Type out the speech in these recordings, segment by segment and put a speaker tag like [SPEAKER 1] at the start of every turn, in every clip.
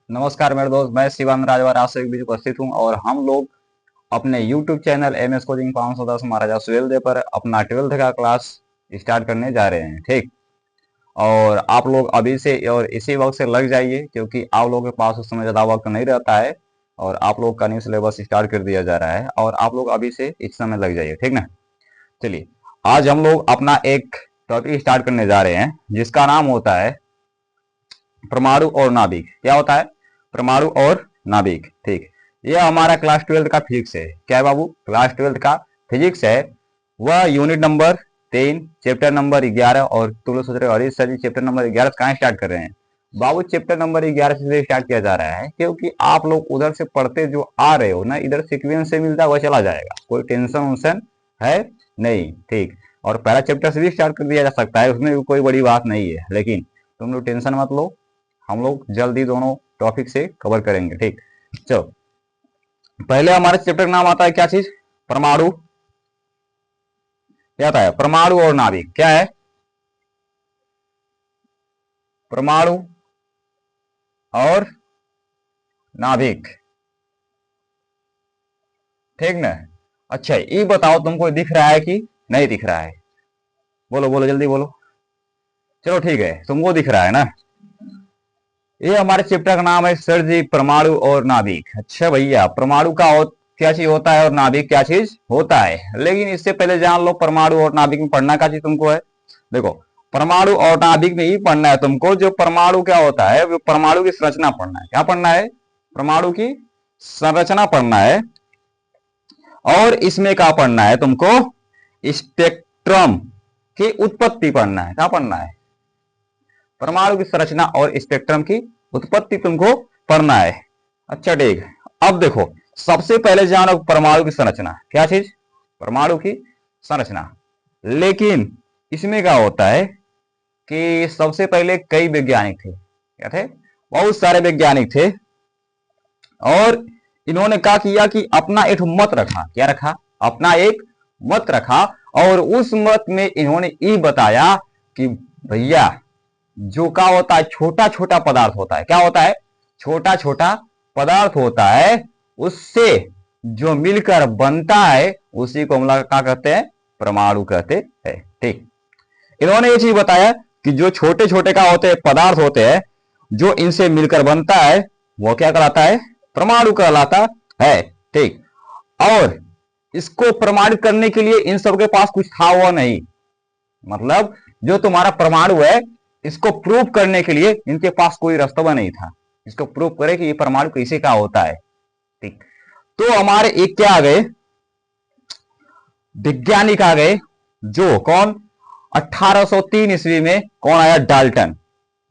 [SPEAKER 1] नमस्कार मेरे दोस्त, मैं शिवानंद राजवार आज से एक बीच उपस्थित हूँ और हम लोग अपने YouTube channel M S coaching 510 Maharaja Suheldev पर अपना 12th का क्लास स्टार्ट करने जा रहे हैं। ठीक। और आप लोग अभी से और इसी वक्त से लग जाइए, क्योंकि आप लोगों के पास उस समय ज़्यादा वक्त नहीं रहता है और आप लोग का न्यू सिलेबस स्टार्ट कर दिया जा रहा है और आप लोग अभी से इस समय लग जाइए। ठीक ना। चलिए, आज हम लोग अपना एक टॉपिक स्टार्ट करने जा रहे हैं जिसका नाम होता है परमाणु और नाभिक। क्या होता है? परमाणु और नाभिक। ठीक। यह हमारा क्लास 12th का फिजिक्स है। क्या है बाबू? क्लास 12th का फिजिक्स है। वह यूनिट नंबर 3 चैप्टर नंबर 11। और तुम लोग सोच रहे हो अरे सर जी चैप्टर नंबर 11 कहाँ स्टार्ट कर रहे हैं? बाबू चैप्टर नंबर 11 से स्टार्ट किया जा रहा है, क्योंकि आप लोग उधर से पढ़ते जो आ रहे हो ना, इधर सीक्वेंस से मिलता हुआ चला जाएगा, कोई टेंशन वंशन है नहीं। ठीक। और पहला चैप्टर से भी स्टार्ट कर दिया जा सकता है, उसमें भी कोई बड़ी बात नहीं है, लेकिन तुम लोग टेंशन मत लो, हम लोग जल्दी दोनों टॉपिक से कवर करेंगे। ठीक। चलो, पहले हमारे चैप्टर का नाम आता है क्या चीज? परमाणु। क्या आता है? परमाणु और नाभिक। क्या है? परमाणु और नाभिक। ठीक ना। अच्छा, ये बताओ तुमको दिख रहा है कि नहीं दिख रहा है? बोलो बोलो, जल्दी बोलो। चलो ठीक है, तुमको दिख रहा है ना। ये हमारे चैप्टर का नाम है सर जी परमाणु और नाभिक। अच्छा भैया, परमाणु का क्या चीज होता है और नाभिक क्या चीज होता है, लेकिन इससे पहले जान लो परमाणु और नाभिक में पढ़ना क्या चीज तुमको है। देखो, परमाणु और नाभिक में ही पढ़ना है तुमको जो परमाणु क्या होता है, वो परमाणु की संरचना पढ़ना है। क्या पढ़ना है? परमाणु की संरचना पढ़ना है। और इसमें क्या पढ़ना है तुमको? स्पेक्ट्रम की उत्पत्ति पढ़ना है। क्या पढ़ना है? परमाणु की संरचना और स्पेक्ट्रम की उत्पत्ति तुमको पढ़ना है। अच्छा ठीक। अब देखो, सबसे पहले जानो परमाणु की संरचना क्या चीज? परमाणु की संरचना। लेकिन इसमें क्या होता है कि सबसे पहले कई वैज्ञानिक थे। क्या थे? बहुत सारे वैज्ञानिक थे। और इन्होंने क्या किया कि अपना एक मत रखा। क्या रखा? अपना एक मत रखा। और उस मत में इन्होंने ये बताया कि भैया, जो क्या होता है, छोटा छोटा पदार्थ होता है। क्या होता है? छोटा छोटा पदार्थ होता है, उससे जो मिलकर बनता है उसी को हम लोग क्या कहते हैं? परमाणु कहते हैं। ठीक। इन्होंने ये चीज बताया कि जो छोटे छोटे क्या होते हैं, पदार्थ होते हैं, जो इनसे मिलकर बनता है वो क्या कहलाता है? परमाणु कहलाता है। ठीक। और इसको प्रमाणित करने के लिए इन सबके पास कुछ था वो नहीं। मतलब जो तुम्हारा परमाणु है, इसको प्रूव करने के लिए इनके पास कोई रास्ता नहीं था, इसको प्रूव करे कि ये परमाणु कैसे का होता है। ठीक। तो हमारे एक क्या आ गए? वैज्ञानिक आ गए। जो कौन? 1803 ईस्वी में कौन आया? डाल्टन।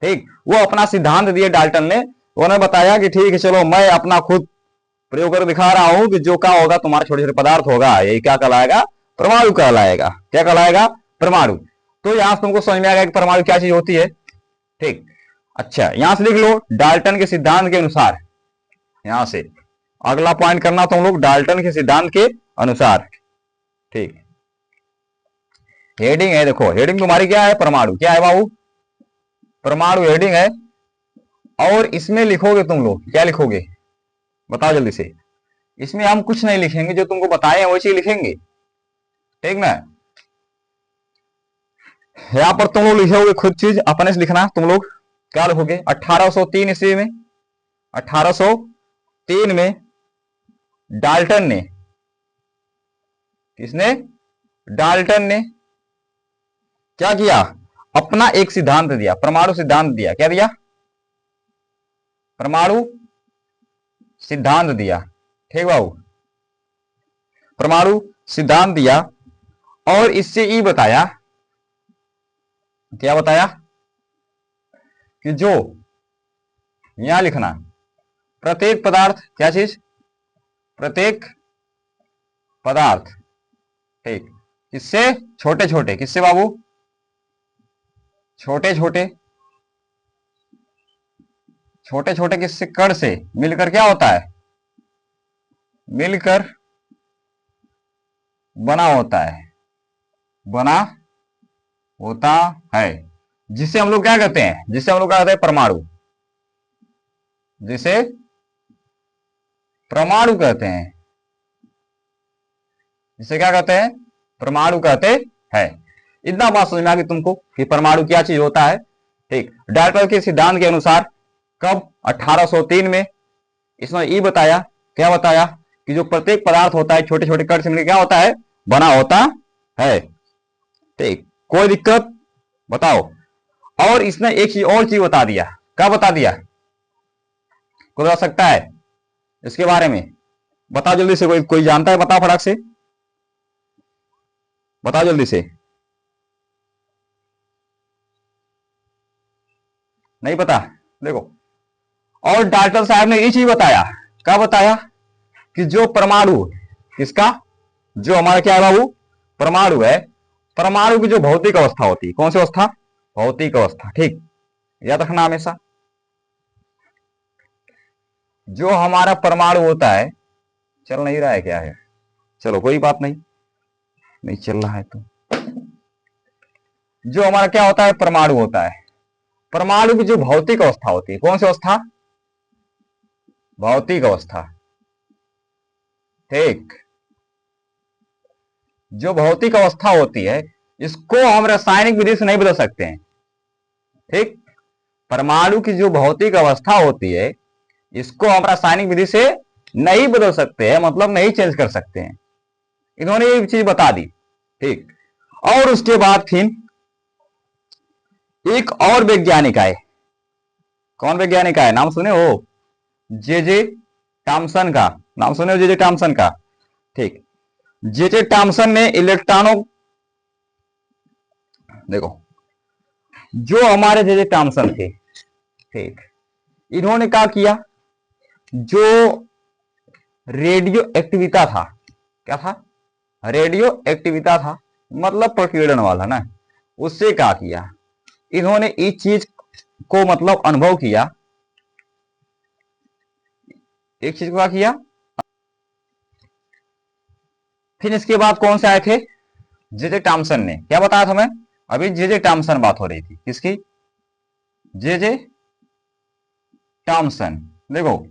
[SPEAKER 1] ठीक। वो अपना सिद्धांत दिए डाल्टन ने। उन्होंने बताया कि ठीक है, चलो मैं अपना खुद प्रयोग कर दिखा रहा हूं कि जो क्या होगा, तुम्हारे छोटे छोटे पदार्थ होगा, यही क्या कहलाएगा? परमाणु कहलाएगा। क्या कहलाएगा? परमाणु। तो यहां से तुमको समझ में आएगा कि परमाणु क्या चीज होती है। ठीक। अच्छा, यहां से लिख लो डाल्टन के सिद्धांत के अनुसार। यहां से अगला पॉइंट करना तुम लोग डाल्टन के सिद्धांत के अनुसार। ठीक। हेडिंग है, देखो हेडिंग तुम्हारी क्या है? परमाणु। क्या है बाबू? परमाणु हेडिंग है। और इसमें लिखोगे तुम लोग, क्या लिखोगे बताओ जल्दी से। इसमें हम कुछ नहीं लिखेंगे, जो तुमको बताए हैं वैसे ही लिखेंगे। ठीक ना। यहाँ पर तुम लोग लिखोगे खुद चीज अपने से लिखना। तुम लोग क्या लिखोगे? 1803 ईस्वी में, 1803 में डाल्टन ने, किसने? डाल्टन ने क्या किया? अपना एक सिद्धांत दिया, परमाणु सिद्धांत दिया। क्या दिया? परमाणु सिद्धांत दिया। ठीक बाबू, परमाणु सिद्धांत दिया। और इससे ये बताया, क्या बताया? कि जो यहां लिखना, प्रत्येक पदार्थ, क्या चीज? प्रत्येक पदार्थ। ठीक। किससे? छोटे छोटे। किससे बाबू? छोटे छोटे। छोटे छोटे किससे? कण से मिलकर क्या होता है? मिलकर बना होता है। बना होता है, जिसे हम लोग क्या कहते हैं? जिसे हम लोग क्या कहते हैं? परमाणु। जिसे परमाणु कहते हैं, जिसे क्या कहते हैं, परमाणु कहते हैं। इतना बात समझ में आ गई तुमको कि परमाणु क्या चीज होता है। ठीक, डाल्टन के सिद्धांत के अनुसार कब 1803 में इसने ये बताया, क्या बताया कि जो प्रत्येक पदार्थ होता है छोटे छोटे कण से मिलकर क्या होता है, बना होता है। ठीक, कोई दिक्कत बताओ। और इसने एक चीज और चीज बता दिया, क्या बता दिया, कोई बता सकता है इसके बारे में, बताओ जल्दी से, कोई जानता है, बताओ फटाक से, बताओ जल्दी से। नहीं पता, देखो। और डाल्टन साहब ने ये चीज बताया, क्या बताया कि जो परमाणु, किसका, जो हमारा क्या है बाबू, परमाणु है, परमाणु की जो भौतिक अवस्था होती है, कौन सी अवस्था, भौतिक अवस्था। ठीक, याद रखना हमेशा, जो हमारा परमाणु होता है, चल नहीं रहा है क्या है, चलो कोई बात नहीं, नहीं चल रहा है तो, जो हमारा क्या होता है, परमाणु होता है, परमाणु की जो भौतिक अवस्था होती है, कौन सी अवस्था, भौतिक अवस्था। ठीक, जो भौतिक अवस्था होती है इसको हम रासायनिक विधि से नहीं बदल सकते हैं। ठीक, परमाणु की जो भौतिक अवस्था होती है इसको हम रासायनिक विधि से नहीं बदल सकते हैं, मतलब नहीं चेंज कर सकते हैं। इन्होंने ये चीज बता दी। ठीक, और उसके बाद फिर एक और वैज्ञानिक आए, कौन वैज्ञानिक आए, नाम सुने हो, जे टॉमसन का, नाम सुने हो जे टॉमसन का। ठीक, जे टॉमसन ने इलेक्ट्रॉनों, देखो जो हमारे जे टॉमसन थे, ठीक, इन्होंने क्या किया, जो रेडियो एक्टिविता था, क्या था, रेडियो एक्टिविता था, मतलब प्रकीर्णन वाला ना, उससे क्या किया, इन्होंने इस चीज को मतलब अनुभव किया, एक चीज को क्या किया। फिर इसके बाद कौन से आए थे, जे टॉमसन ने, क्या बताया था मैं अभी, जे टॉमसन बात हो रही थी, किसकी, जे टॉमसन। देखो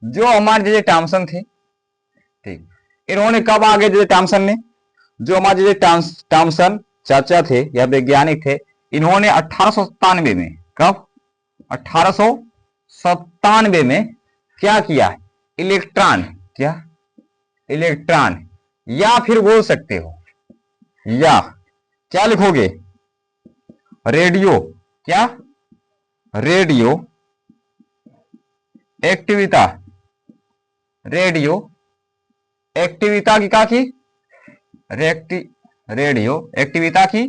[SPEAKER 1] जो हमारे जे टॉमसन थे, ठीक, इन्होंने कब आगे जे टॉमसन ने, जो हमारे जे टॉमसन चाचा थे या वैज्ञानिक थे, इन्होंने 1897 में, कब, 1897 में क्या किया, इलेक्ट्रॉन, क्या, इलेक्ट्रॉन, या फिर बोल सकते हो, या क्या लिखोगे, रेडियो, क्या, रेडियो एक्टिविता, रेडियो एक्टिविता की क्या की, रेडियो एक्टिविता की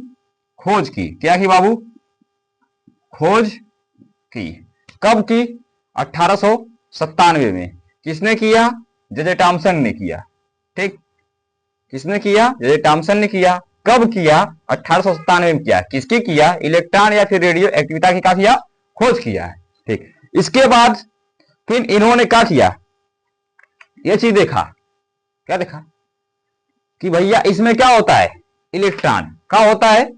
[SPEAKER 1] खोज की, क्या की बाबू, खोज की, कब की, 1897 में, किसने किया, जे टॉमसन ने किया। ठीक, किसने किया, जे टॉमसन ने किया, कब किया, 1897 में किया, किसकी किया, इलेक्ट्रॉन या फिर रेडियो एक्टिविता की क्या किया, खोज किया है। ठीक, इसके बाद फिर इन्होंने क्या किया, ये चीज देखा, क्या देखा कि भैया इसमें क्या होता है, इलेक्ट्रॉन, क्या होता है,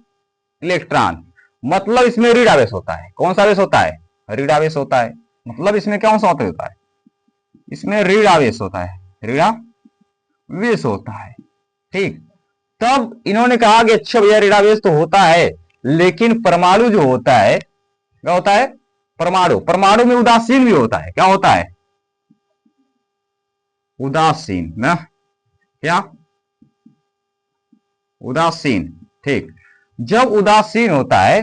[SPEAKER 1] इलेक्ट्रॉन, मतलब इसमें ऋण आवेश होता है, कौन सा आवेश होता है, ऋण आवेश होता है, मतलब इसमें कौन सा होता है, इसमें ऋण आवेश होता है, ऋण आवेश होता है। ठीक, तब इन्होंने कहा कि अच्छा भैया ऋण आवेश तो होता है, लेकिन परमाणु जो होता है, क्या होता है, परमाणु, परमाणु में उदासीन भी होता है, क्या होता है, उदासीन ना, क्या, उदासीन। ठीक, जब उदासीन होता है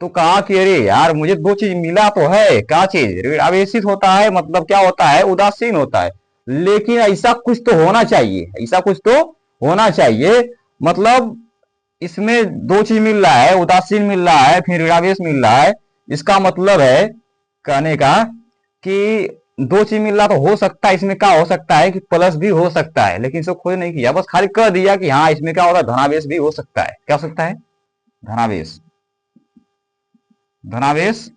[SPEAKER 1] तो कहा कि अरे यार मुझे दो चीज मिला तो है, क्या चीज, ऋण आवेशित होता है, मतलब क्या होता है, उदासीन होता है, लेकिन ऐसा कुछ तो होना चाहिए, ऐसा कुछ तो होना चाहिए, मतलब इसमें दो चीज मिल रहा है, उदासीन मिल रहा है, फिर ऋणावेश मिल रहा है, इसका मतलब है कहने का कि दो चीज मिल रहा तो हो सकता है, इसमें क्या हो सकता है कि प्लस भी हो सकता है, लेकिन इसको खोज नहीं किया, बस खाली कह दिया कि हाँ इसमें क्या होता है, धनावेश भी हो सकता है, क्या हो सकता है, धनावेश, धनावेश,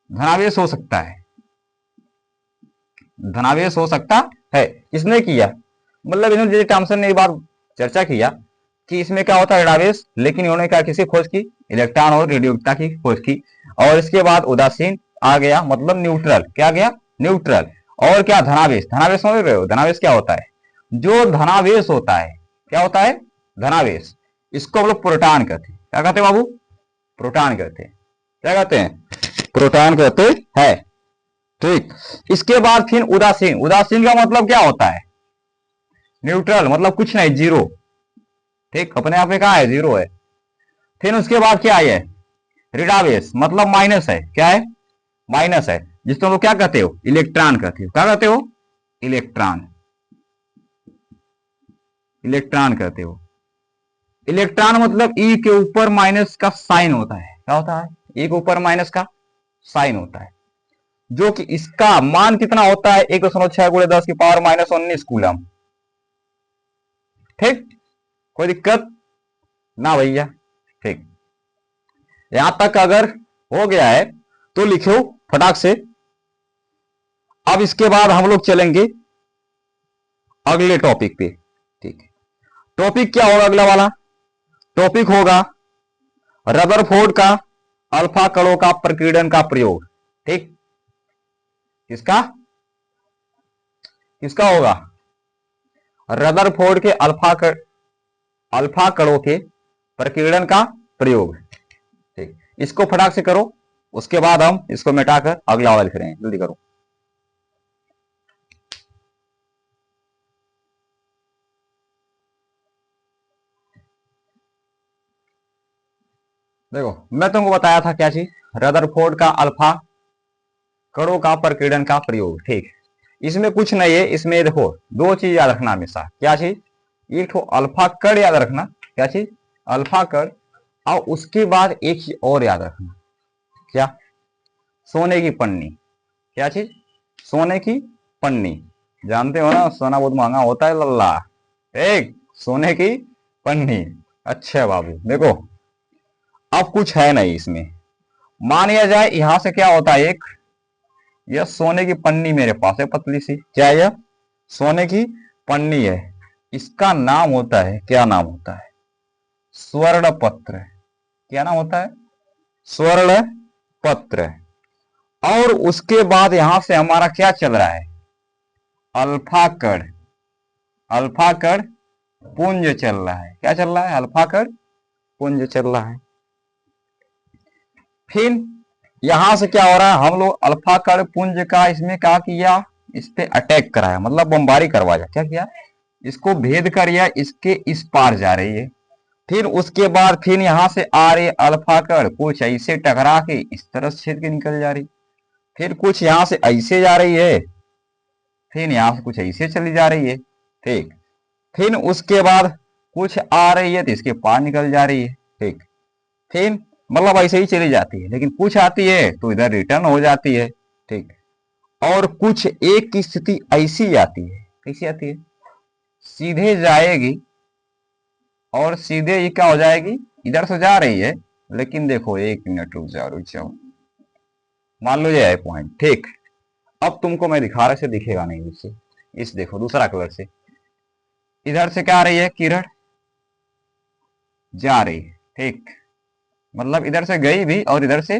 [SPEAKER 1] धनावेश हो सकता है, धनावेश हो सकता है, किसने किया, मतलब इन्होंने टॉमसन ने ये बात चर्चा किया कि इसमें क्या होता है, ऋणावेश, लेकिन इन्होंने क्या किसी खोज की, इलेक्ट्रॉन और रेडियोक्टिविता की खोज की, और इसके बाद उदासीन आ गया, मतलब न्यूट्रल, क्या गया, न्यूट्रल। और क्या, धनावेश, धनावेश समझ रहे हो, धनावेश क्या होता है, जो धनावेश होता है, क्या होता है, धनावेश, इसको हम लोग प्रोटॉन कहते हैं, क्या कहते हैं बाबू, प्रोटॉन कहते हैं, क्या कहते हैं, प्रोटॉन कहते हैं। ठीक, इसके बाद फिर उदासीन, उदासीन का मतलब क्या होता है, न्यूट्रल, मतलब कुछ नहीं, जीरो, ठीक, अपने आप में कहा है, जीरो है। फिर उसके बाद क्या है, ऋणावेश, मतलब माइनस है, क्या है, माइनस है, जिसको हम लोग क्या कहते हो, इलेक्ट्रॉन कहते हो, क्या कहते हो, इलेक्ट्रॉन, इलेक्ट्रॉन कहते हो। इलेक्ट्रॉन मतलब ई के ऊपर माइनस का साइन होता है, क्या होता है, ई के ऊपर माइनस का साइन होता है, जो कि इसका मान कितना होता है, 1.6 × 10⁻⁻19 कूलम। ठीक, कोई दिक्कत ना भैया, ठीक, यहां तक अगर हो गया है तो लिखो फटाक से। अब इसके बाद हम लोग चलेंगे अगले टॉपिक पे। ठीक है, टॉपिक क्या होगा अगला वाला, टॉपिक होगा रदरफोर्ड का अल्फा कणों का प्रकीर्णन का प्रयोग। ठीक, किसका, किसका होगा, रदरफोर्ड के अल्फा कणों के प्रकीर्णन का प्रयोग। ठीक, इसको फटाक से करो, उसके बाद हम इसको मिटाकर अगला वाला लिख रहे हैं, जल्दी करो। देखो मैं तुमको बताया था क्या चीज, रदरफोर्ड का अल्फा कणों का प्रकीर्णन का प्रयोग। ठीक, इसमें कुछ नहीं है, इसमें देखो दो चीज याद रखना हमेशा, क्या चीज, एक तो अल्फा कण याद रखना, क्या चीज, अल्फा कण, और उसके बाद एक चीज और याद रखना, क्या, सोने की पन्नी, क्या चीज, सोने की पन्नी, जानते हो ना सोना बहुत महंगा होता है लल्ला, एक सोने की पन्नी। अच्छा बाबू देखो, अब कुछ है नहीं इसमें, मान लिया जाए यहां से क्या होता है, एक यह सोने की पन्नी मेरे पास है पतली सी, क्या यह सोने की पन्नी है, इसका नाम होता है, क्या नाम होता है, स्वर्ण पत्र, क्या नाम होता है, स्वर्ण पत्र। और उसके बाद यहां से हमारा क्या चल रहा है, अल्फा कण, अल्फा कण पुंज चल रहा है, क्या चल रहा है, अल्फा कण पुंज चल रहा है। फिर यहां से क्या हो रहा है, हम लोग अल्फा कण पुंज का इसमें क्या किया, इस पे अटैक कराया, मतलब बमबारी करवाया, क्या किया, इसको भेद कर, या इसके इस पार जा रही है। फिर उसके बाद फिर यहां से आ रही अल्फा कण कुछ ऐसे टकरा के इस तरह से छेद के निकल जा रही, फिर कुछ यहां से ऐसे जा रही है, फिर यहां से कुछ ऐसे चली जा रही है। ठीक, फिर उसके बाद कुछ आ रही है तो इसके पार निकल जा रही है। ठीक, फिर मतलब ऐसे ही चली जाती है, लेकिन कुछ आती है तो इधर रिटर्न हो जाती है। ठीक, और कुछ एक की स्थिति ऐसी आती है, कैसी आती है, सीधे जाएगी और सीधे ही क्या हो जाएगी, इधर से जा रही है, लेकिन देखो एक मिनट रुक जाओ, रुक जाओ, मान लो ये है पॉइंट। ठीक, अब तुमको मैं दिखा रहा, से दिखेगा नहीं, इससे इस देखो दूसरा कलर से, इधर से क्या आ रही है किरण, जा रही है। ठीक, मतलब इधर से गई भी और इधर से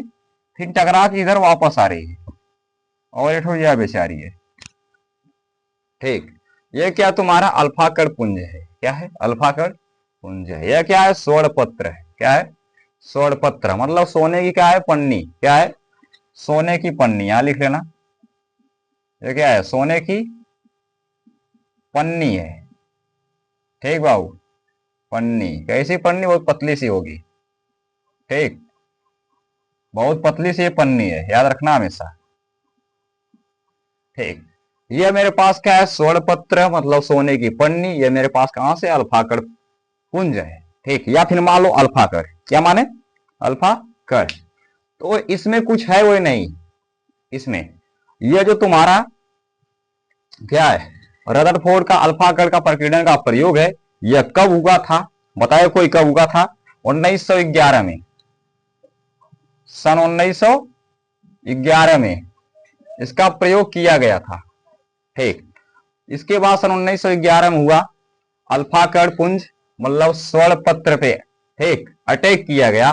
[SPEAKER 1] फिर टकरा के इधर वापस आ रही है, और एक यह बेचारी है। ठीक, ये क्या तुम्हारा अल्फा कण पुंज है, क्या है, अल्फा कण पुंज है। यह क्या है, स्वर्ण पत्र है, क्या है, स्वर्ण पत्र, मतलब सोने की क्या है, पन्नी, क्या है, सोने की पन्नी, यहां लिख लेना, ये क्या है, सोने की पन्नी है। ठीक बाबू, पन्नी, कैसी पन्नी, बहुत पतली सी होगी। ठीक, बहुत पतली सी पन्नी है, याद रखना हमेशा। ठीक, ये मेरे पास क्या है, स्वर्ण पत्र, मतलब सोने की पन्नी, ये मेरे पास कहां से, अल्फा कण पुंज है। ठीक, या फिर मान लो अल्फा कण, क्या माने, अल्फा कण। तो इसमें कुछ है वो नहीं, इसमें ये जो तुम्हारा क्या है, रदरफोर्ड का अल्फा कण का प्रकीर्णन का प्रयोग है, यह कब हुआ था, बताए कोई कब हुआ था, 1911 में, सन 1911 में इसका प्रयोग किया गया था। ठीक, इसके बाद सन 1911 में हुआ, अल्फा कण पुंज मतलब स्वर्ण पत्र पे ठीक अटैक किया गया,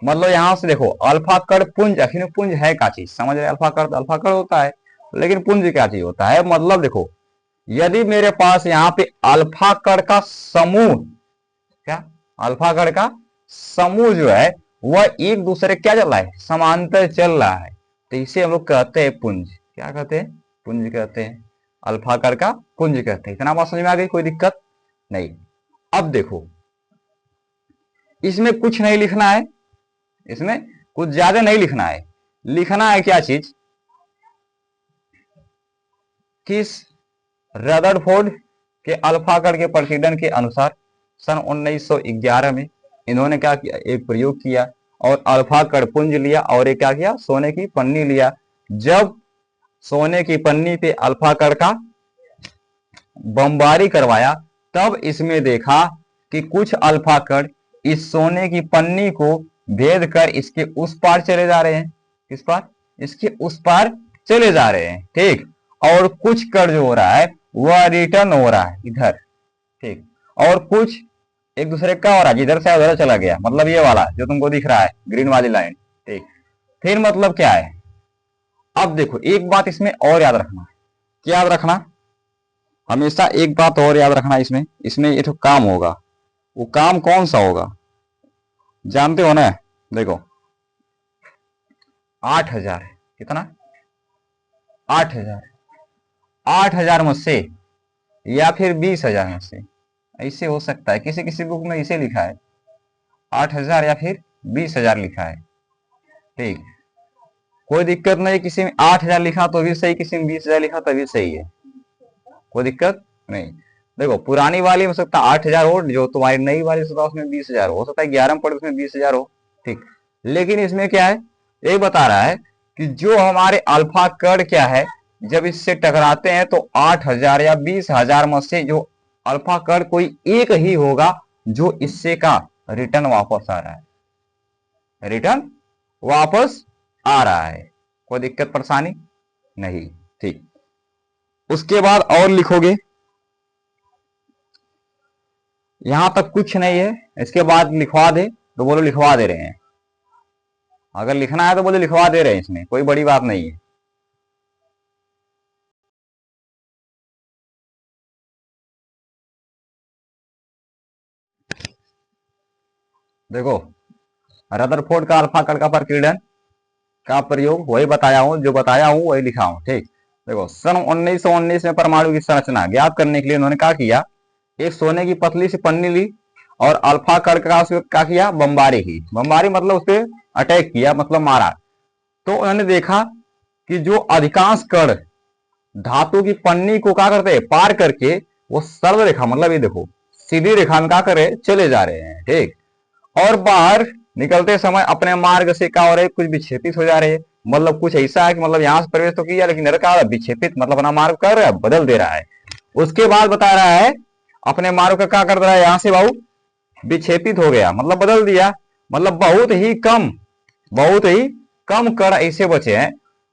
[SPEAKER 1] मतलब यहां से देखो अल्फा कण पुंज, आखिर में पुंज है क्या चीज, समझ रहे, अल्फा कण अल्फा कण होता है, लेकिन पुंज क्या चीज होता है, मतलब देखो यदि मेरे पास यहाँ पे अल्फा कण का समूह, क्या अल्फा कण का समूह जो है वह एक दूसरे क्या चल रहा है, समांतर चल रहा है, तो इसे हम लोग कहते हैं पुंज, क्या कहते हैं, पुंज कहते हैं, अल्फा कण का पुंज कहते हैं। इतना बात समझ में आ गई, कोई दिक्कत नहीं। अब देखो इसमें कुछ नहीं लिखना है, इसमें कुछ ज्यादा नहीं लिखना है, लिखना है क्या चीज, किस रदरफोर्ड के अल्फा कण के प्रतिवेदन के अनुसार सन 1911 में इन्होंने क्या किया, एक प्रयोग किया और अल्फा कण पुंज लिया और एक क्या किया, सोने की पन्नी लिया। जब सोने की पन्नी पे अल्फा कण का बमबारी करवाया तब इसमें देखा कि कुछ अल्फा कण इस सोने की पन्नी को भेद कर इसके उस पार चले जा रहे हैं, किस पार, इसके उस पार चले जा रहे हैं, ठीक। और कुछ कण जो हो रहा है वह रिटर्न हो रहा है इधर, ठीक। और कुछ एक दूसरे का हो रहा है, इधर से उधर चला गया, मतलब ये वाला जो तुमको दिख रहा है ग्रीन वाली लाइन, ठीक। फिर मतलब क्या है, अब देखो एक बात इसमें और याद रखना, क्या याद रखना, हमेशा एक बात और याद रखना, इसमें इसमें ये तो काम होगा, वो काम कौन सा होगा जानते हो ना, देखो 8,000, कितना, 8,000, 8,000 में से या फिर 20,000 में से, ऐसे हो सकता है, किसी किसी बुक में इसे लिखा है 8,000 या फिर 20,000 लिखा है, ठीक। कोई दिक्कत नहीं, किसी में 8,000 लिखा तो भी सही, किसी में 20,000 लिखा तो भी सही है, कोई दिक्कत नहीं। देखो पुरानी वाली हो सकता है 8,000 हो, जो तुम्हारी नई वाली हो सकता है उसमें 20,000 हो सकता है 11 में पढ़े उसमें 20,000 हो, ठीक। लेकिन इसमें क्या है, ये बता रहा है कि जो हमारे अल्फा कण क्या है जब इससे टकराते हैं तो 8,000 या 20,000 में से जो अल्फा कण कोई एक ही होगा जो इससे का रिटर्न वापस आ रहा है, रिटर्न वापस आ रहा है, कोई दिक्कत परेशानी नहीं, ठीक। उसके बाद और लिखोगे, यहां तक कुछ नहीं है, इसके बाद लिखवा दे तो बोलो लिखवा दे रहे हैं, अगर लिखना है तो बोलो लिखवा दे रहे हैं, इसमें कोई बड़ी बात नहीं है। देखो रदरफोर्ड का अल्फा कण का प्रकीर्णन का प्रयोग वही बताया हूं, जो बताया हूं वही लिखा हूं, ठीक। देखो सन 1919 में परमाणु की संरचना ज्ञात करने के लिए उन्होंने क्या किया, एक सोने की पतली सी पन्नी ली और अल्फा कण का क्या किया, बमबारी की, बमबारी मतलब उस पर अटैक किया, मतलब मारा। तो उन्होंने देखा कि जो अधिकांश कण धातु की पन्नी को क्या करते हैं, पार करके वो सरल रेखा, मतलब ये देखो सीधी रेखा में क्या करे चले जा रहे हैं, ठीक। और बाहर निकलते समय अपने मार्ग से क्या हो रहे, कुछ विक्षेपित हो जा रहे हैं, मतलब कुछ ऐसा है कि मतलब यहां से प्रवेश तो किया लेकिन क्या विक्षेपित, मतलब अपना मार्ग कर रहा है, बदल दे रहा है। उसके बाद बता रहा है अपने मार्ग का क्या कर रहा है, यहां से बाबू विक्षेपित हो गया, मतलब बदल दिया, मतलब बहुत ही कम कण ऐसे बचे हैं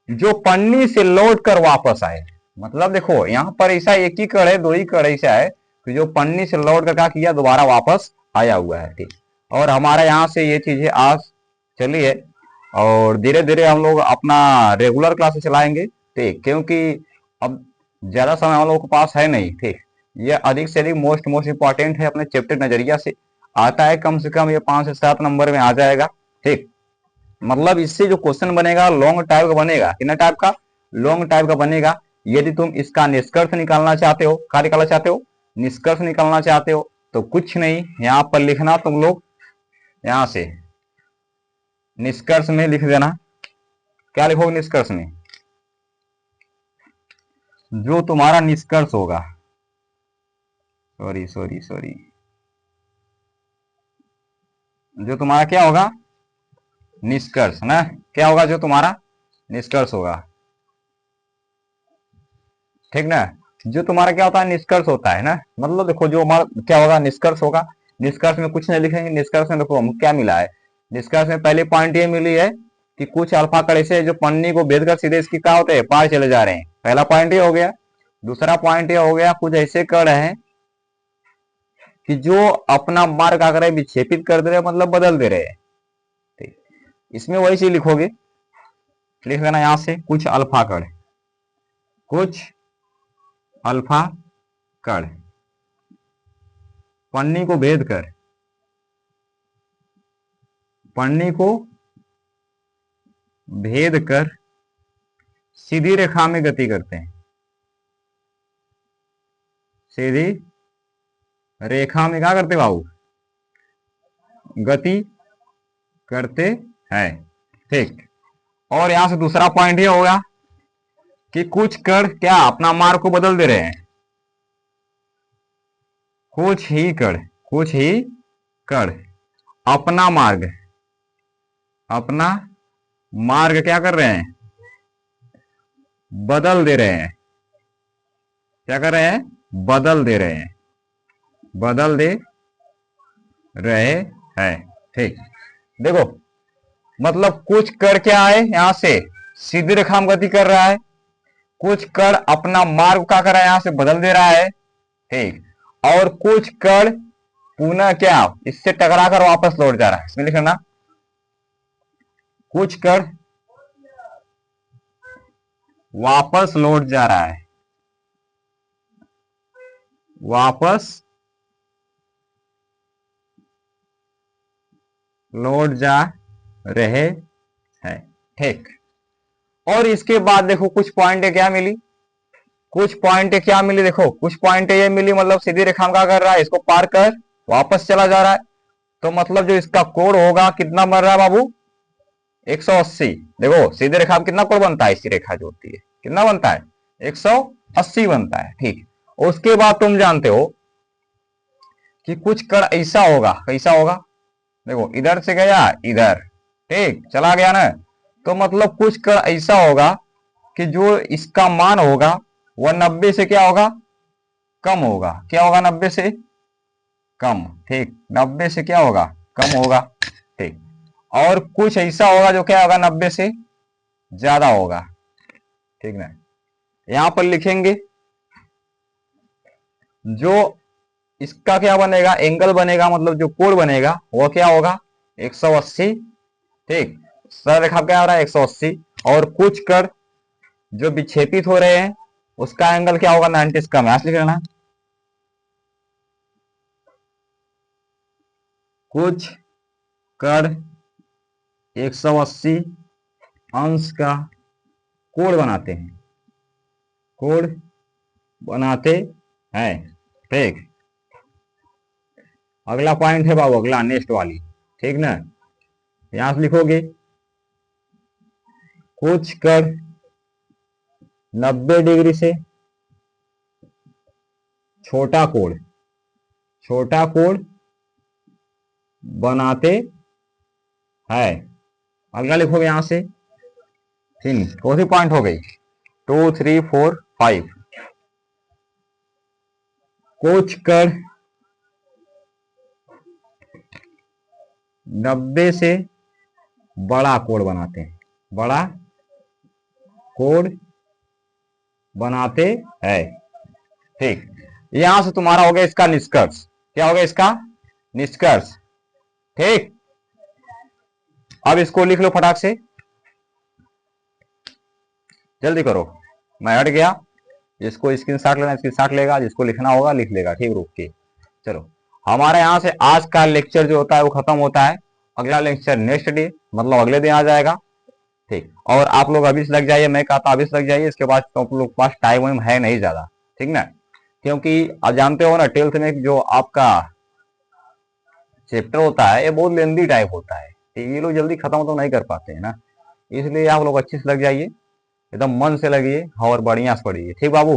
[SPEAKER 1] जो पन्नी से लौट कर वापस आए। मतलब देखो यहाँ पर ऐसा एक ही कण है, दो ही कण ऐसा है कि जो पन्नी से लौट कर क्या किया, दोबारा वापस आया हुआ है, ठीक। और हमारा यहाँ से ये चीजें आज चली है और धीरे धीरे हम लोग अपना रेगुलर क्लासेस चलाएंगे, ठीक, क्योंकि अब ज्यादा समय हम लोग के पास है नहीं, ठीक। ये अधिक से अधिक मोस्ट इंपॉर्टेंट है, अपने चैप्टर नजरिया से आता है, कम से कम ये 5 से 7 नंबर में आ जाएगा, ठीक। मतलब इससे जो क्वेश्चन बनेगा लॉन्ग टाइप का बनेगा, कितना टाइप का, लॉन्ग टाइप का बनेगा। यदि तुम इसका निष्कर्ष निकालना चाहते हो, क्या निकालना चाहते हो, निष्कर्ष निकालना चाहते हो, तो कुछ नहीं यहाँ पर लिखना तुम लोग, यहां से निष्कर्ष में लिख देना, क्या लिखोगे निष्कर्ष में, जो तुम्हारा निष्कर्ष होगा, सॉरी सॉरी सॉरी, जो तुम्हारा क्या होगा निष्कर्ष ना, क्या होगा जो तुम्हारा निष्कर्ष होगा, ठीक ना। जो तुम्हारा क्या होता है निष्कर्ष होता है ना, मतलब देखो जो हमारा क्या होगा निष्कर्ष होगा, निष्कर्ष में कुछ नहीं लिखेंगे, निष्कर्ष में देखो हमको क्या मिला है, निष्कर्ष में पहले पॉइंट ये मिली है कि कुछ अल्फा कण ऐसे जो पन्नी को भेद कर सीधे इसकी क्या होते हैं, पार चले जा रहे हैं, पहला पॉइंट ये हो गया। दूसरा पॉइंट ये हो गया कुछ ऐसे कण हैं कि जो अपना मार्ग आकर विक्षेपित कर दे रहे, मतलब बदल दे रहे हैं, ठीक। इसमें वही चीज लिखोगे, लिख लेना यहां से कुछ अल्फा कण, कुछ अल्फा कण पन्नी को भेद कर, पन्नी को भेद कर सीधी रेखा में गति करते हैं, सीधी रेखा में क्या करते बाबू, गति करते हैं। ठीक, और यहां से दूसरा पॉइंट ये होगा कि कुछ कण क्या अपना मार्ग को बदल दे रहे हैं, कुछ ही कण अपना मार्ग क्या कर रहे हैं, बदल दे रहे हैं। क्या कर रहे हैं, बदल दे रहे हैं, बदल दे रहे हैं। ठीक, देखो मतलब कुछ कण क्या है, यहां से सीधी रेखा में गति कर रहा है, कुछ कण अपना मार्ग क्या कर रहा है, यहां से बदल दे रहा है। ठीक, और कुछ कण पुनः क्या इससे टकरा कर वापस लौट जा रहा है। इसमें लिखना कुछ कण वापस लौट जा रहा है, वापस लौट जा रहे हैं। ठीक, और इसके बाद देखो कुछ पॉइंट क्या मिली, कुछ पॉइंट क्या मिली, देखो कुछ पॉइंट ये मिली, मतलब सीधी रेखा में क्या कर रहा है, इसको पार कर वापस चला जा रहा है। तो मतलब जो इसका कोण होगा कितना बन रहा है बाबू, 180। देखो सीधी रेखा में कितना कोण बनता है, इसी रेखा जो होती है कितना बनता है, 180 बनता है। ठीक, उसके बाद तुम जानते हो कि कुछ कण ऐसा होगा, कैसा होगा, देखो इधर से गया इधर, ठीक चला गया ना, तो मतलब कुछ कण ऐसा होगा कि जो इसका मान होगा वह 90 से क्या होगा, कम होगा। क्या होगा, 90 से कम। ठीक, 90 से क्या होगा, कम होगा। ठीक, और कुछ ऐसा होगा जो क्या होगा, 90 से ज्यादा होगा। ठीक ना, यहां पर लिखेंगे जो इसका क्या बनेगा, एंगल बनेगा, मतलब जो कोण बनेगा वो क्या होगा, 180। ठीक, सरल रेखा क्या हो रहा है, 180, और कुछ कण जो विक्षेपित हो रहे हैं उसका एंगल क्या होगा, 90 से कम है। लिख लेना कुछ कण 180 अंश का कोण बनाते हैं, कोण बनाते हैं। ठीक, अगला पॉइंट है बाबू, अगला नेक्स्ट वाली। ठीक ना, यहां से लिखोगे कुछ कण 90 डिग्री से छोटा कोण बनाते हैं। अगला लिखोगे यहां से, तीन कौन सी पॉइंट हो गई, 2 3 4 5। कुछ कण 90 से बड़ा कोण बनाते हैं, बड़ा कोण बनाते हैं। ठीक, यहां से तुम्हारा हो गया इसका निष्कर्ष। क्या हो गया इसका निष्कर्ष। ठीक, अब इसको लिख लो फटाक से, जल्दी करो, मैं हट गया। जिसको स्क्रीनशॉट लेना स्क्रीनशॉट लेगा, जिसको लिखना होगा लिख लेगा। ठीक, रुक के चलो, हमारे यहाँ से आज का लेक्चर जो होता है वो खत्म होता है। अगला लेक्चर नेक्स्ट डे, मतलब अगले दिन आ जाएगा। ठीक, और आप लोग अभी से लग जाइए, मैं कहता अभी से लग जाइए, इसके बाद तो आप लोग के पास टाइम वाइम है नहीं ज्यादा। ठीक ना, क्योंकि आप जानते हो ना 12th में जो आपका चैप्टर होता है ये बहुत लेंदी टाइप होता है, ये लोग जल्दी खत्म तो नहीं कर पाते हैं ना, इसलिए आप लोग अच्छे से लग जाइए, एकदम मन से लगिए और बढ़िया से पढ़िए। ठीक बाबू।